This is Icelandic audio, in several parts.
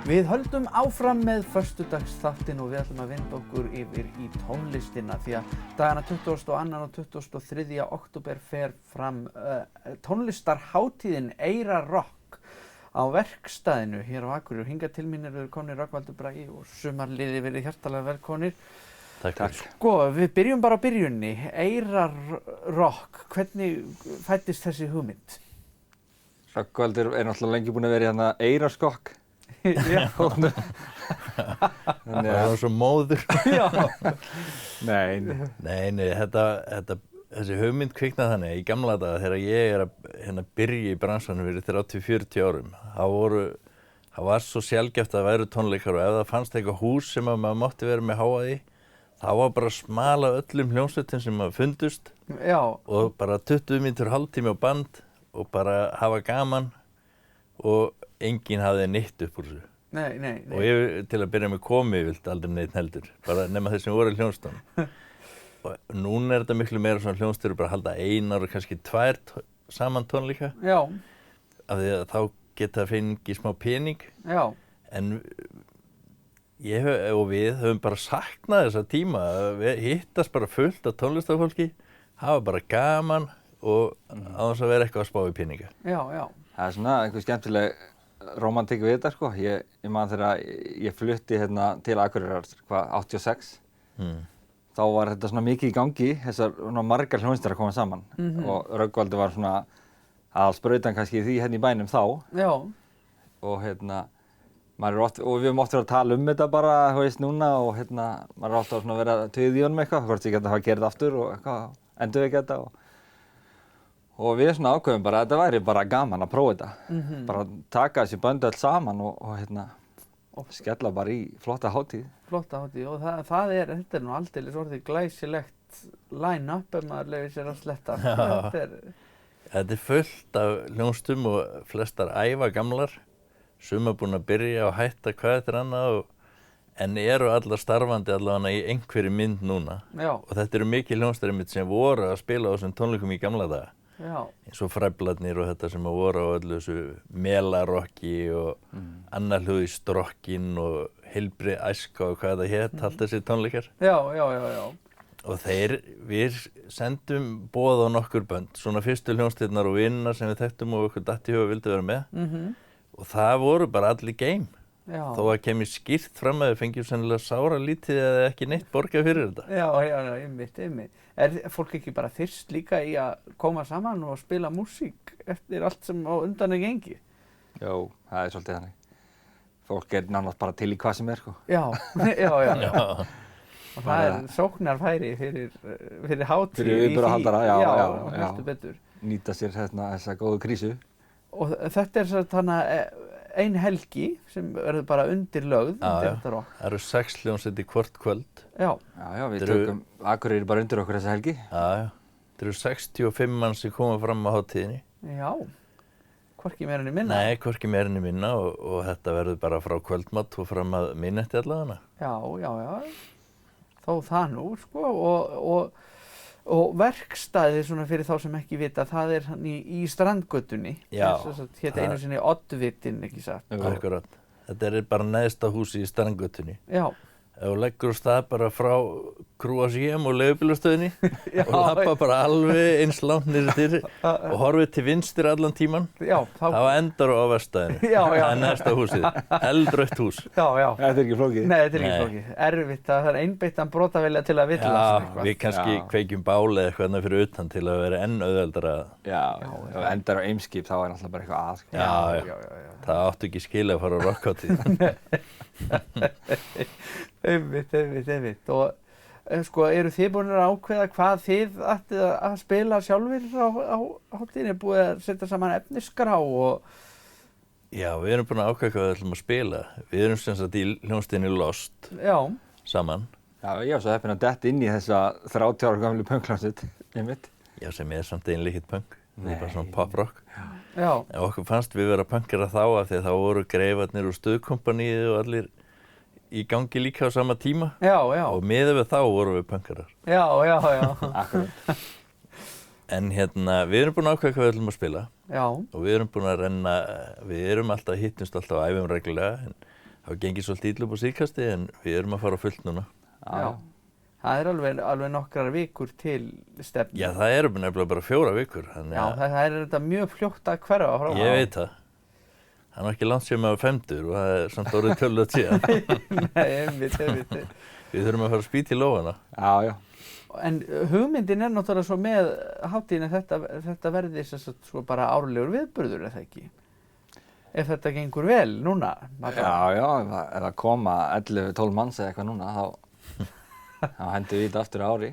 Við höldum áfram með föstudagsþáttinn og við ætlum að vinda okkur yfir í tónlistina því að dagana 22. og 23. október fer fram tónlistarhátíðin Eyra Rock á verkstæðinu hér á Akureyri. Hingað til mín eru komnir Rögnvaldur Bragi og sumarliði verið hjartalega velkomnir. Takk. Sko, við byrjum bara á byrjunni. Eyra Rock, hvernig fæddist þessi hugmynd? Rögnvaldur náttúrulega lengi búinn að vera hérna Eyraskokk. Já. Það var svo móður. Já. Nei, þessi hugmynd kviknaði þannig í gamla daga þegar ég að byrja í bransanum fyrir 30-40 árum. Það var svo sjaldgæft að væru tónleikar og ef það fannst eitthvað hús sem að maður mátti vera með háaði, það var bara að smala öllum hljómsveitum sem að fundust. Já. Og bara 20 mínútur, hálftími á band og bara hafa gaman og enginn hafði neitt upp úr þessu. Nei. Og ég til að byrja með komi vildi aldrei neitt heldur, bara nema þeir sem voru í hljómsveitunum. Og núna þetta miklu meira svona hljómsveitur bara að halda einar og kannski tvær saman tónleika. Já. Af því að þá geta fengið smá pening. Já. En ég og við höfum bara saknað þessa tíma að hittast bara fullt af tónlistarfólki, hafa bara gaman og á þess að vera eitthvað að spá í peninga. Já. Það er svona einhver skemmtileg rómantík við þetta sko. Ég man þegar ég flutti hérna til Akureyrar 86. Þá var þetta svona mikið í gangi, þessar margar hljómsveitir að koma saman. Og Rögnvaldur var svona aðalsprautan kannski í því hérna í bænum þá. Já. Og hérna, og við höfum oft verið að tala þetta bara, þú veist, núna og hérna, maður oft að vera að töða í honum eitthvað, hvort ég geta að hafa gerð aftur og eitthvað, endurvekja þetta og við svona ákveðum bara að þetta væri bara gaman að prófa þetta. Bara taka þessi bönd öll saman og hérna, skella bara í flotta hátíð. Flotta hátíð og þetta er nú aldeilis orðið glæsilegt line-up ef maður leyfir sér að sletta. Þetta er fullt af hljómsveitum og flestar æva gamlar, sumar búin að byrja og hætta hvað eftir annað en eru allar starfandi allavega í einhverri mynd núna. Já. Og þetta eru mikið hljómsveitir einmitt sem voru að spila á þessum tónleikum í gamla daga. Já. Eins og Fræblarnir og þetta sem voru á öllu þessu melarokki og annarhljóðistrokkin og heilbrigð æska og hvað það hét, allt þessi tónleikar. Já. Og við sendum boð á nokkur bönd, svona fyrstu hljómsveitirnar og vinnar sem við þekktum og okkur datt í huga vildu vera með. Og það voru bara allir geim. Já. Þó að kemur skýrt fram að við fengjum sennilega sára lítið eða ekki neitt borgað fyrir þetta. Já, einmitt. Er fólk ekki bara þyrst líka í að koma saman og spila músík eftir allt sem á undan er gengið? Jó, það er svolítið þannig. Fólk er nánast bara til í hvað sem er, sko. Já. Og það er sóknarfæri fyrir hátíð. Fyrir viðburðarhaldara, já. Heldur betur. Nýta sér þessa góðu krísu. Og þetta er þannig ein helgi sem verður bara undir lögð undir þetta rock. Það eru 6 hljómsveitir hvort kvöld. Já, við tökum Akureyri bara undir okkur þessa helgi. Já. Það eru 65 manns sem koma fram á hátíðinni. Já, hvorki meira en minna. Nei, hvorki meira en minna og þetta verður bara frá kvöldmatt og fram að miðnætti allavega. Já. Þó það nú, sko, og verkstæðið svona fyrir þá sem ekki vita, það er hann í Strandgötunni. Já. Hétt einu sinni Oddvitin, ekki satt. Akkurat. Þetta er bara neðsta húsi í Strandgötunni. Já. Ef þú leggur úr stað bara frá Krúasíum og leigubílastöðinni og labba bara alveg eins langt niður og horfið til vinstri allan tíman, þá endar þú á verkstæðinu. Það er neðsta húsið, eldrautt hús. Já. Þetta er ekki flókið. Nei, þetta er ekki flókið. Erfitt, það er einbeittan brotavilja til að villast eitthvað. Já, við kannski kveikjum báli eða eitthvað fyrir utan til að vera enn auðveldara. Já, ef það endar á Eimskip þá er náttúrulega bara eitthvað að. Já. Það áttu ekki skilja að fara á rockhátíð. Einmitt. Og sko, eru þið búin að ákveða hvað þið ættið að spila sjálfir á hátíðinni? Er búið að setja saman efnisskrá og... Já, við erum búin að ákveða hvað við ætlum að spila. Við erum sem sagt í hljómsveitinni Lost saman. Já, ég var svo heppinn að detta inn í þessa 30 ára gamlu punkhljómsveit, einmitt. Já, sem er samt eiginlega ekkert punk. Það er bara svona pop-rock. Já. En okkur fannst við vera punkara þá af því að þá voru Greifarnir og Stuðkompaníið og allir í gangi líka á sama tíma. Já. Og miðað við þá vorum við punkarar. Já. Akkurat. En við erum búin að ákveða hvað við ætlum að spila. Já. Og við erum búin að renna, við erum alltaf hittumst alltaf á æfum reglulega, en hafa gengið svolítið illa upp á síðkasti en við erum að fara á fullt núna. Já. Það er alveg nokkrar vikur til stefnu. Já, það eru nefnilega bara 4 vikur. Já, það er þetta mjög fljótt að hverfa frá. Ég veit það. Það er ekki langt sem að 50 og það er samt orðið tölvöld síðan. Nei, einmitt. Við þurfum að fara að spýta í lófana. Já. En hugmyndin er náttúrulega svo með hátíðinni þetta verði svo bara árlegur viðburður, er það ekki? Ef þetta gengur vel núna. Já, ef það koma 11-12 manns eða eitthvað núna, þá hendum við þetta aftur ári.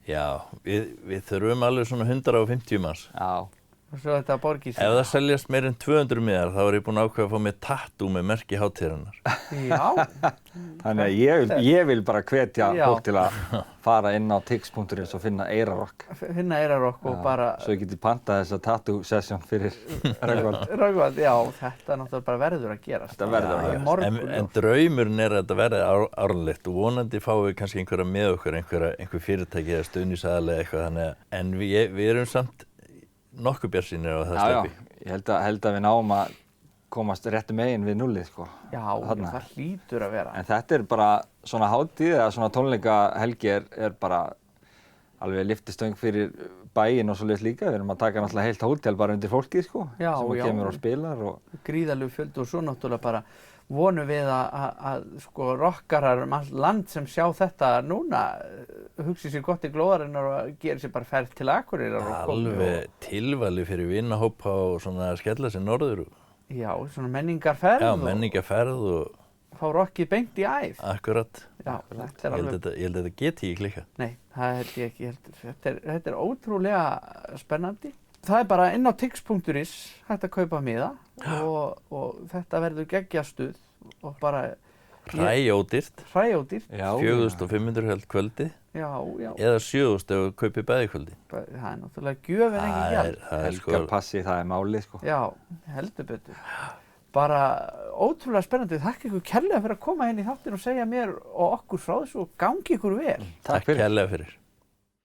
Já, við þurfum alveg svona 150 manns. Já. Og svo þetta borgir sig. Ef það seljast meir en 200 miðar, þá er ég búinn að ákveða að fá mér tattoo með merki hátíðarinnar. Já. Þannig að ég vil bara hvetja fólk til að fara inn á tix.is og finna Eyrarokk. Og bara... Svo ég geti pantað þessa tattoo session fyrir Rögnvald. Rögnvald, já, þetta náttúrulega bara verður að gerast. Þetta verður að gerast. En draumurinn er að þetta verði árlegt og vonandi fáum við kannski einhverja með okkur, einhver fyrirtæki eða stuðningsaðili eða eitthvað þannig að, en við erum samt nokkuð bjartsýnir á það sleppi. Já, ég held að við náum að komast réttu megin við nullið, sko. Já, það hlýtur að vera. En þetta er bara svona hátíð eða svona tónleikahelgi er bara alveg lyftistöng fyrir bæinn og svoleiðis líka. Við erum að taka náttúrulega heilt hótel bara undir fólkið, sko. Já, sem kemur og spilar og... Gríðarlegur fjöldi og svo náttúrulega bara vonum við að sko rokkarar allt land sem sjá þetta núna hugsi sér gott í glóðarinnar og gerir sér bara ferð til Akureyrar og alveg tilvali fyrir vinahópa og svona að skella sér norður. Já, svona menningarferð. Já, menningarferð og fá rokkið beint í æð. Akkurat. Já, þetta er alveg... Ég held að þetta geti ekki klikkað. Nei, það held ég ekki. Þetta er ótrúlega spennandi. Það er bara inn á tix.is hægt að kaupa miða og þetta verður geggjastuð og bara... Hræódýrt. 4.500 held kvöldi. Já. Eða 7.000 ef við kaupið bæði kvöldi. Það er náttúrulega gjöfin ekki gjald. Helgarpassi, það er málið, sko. Já, heldur betur. Bara ótrúlega spennandi. Þakka ykkur kærlega fyrir að koma inn í þáttinn og segja mér og okkur frá þessu og gangi ykkur vel. Takk kærlega fyrir.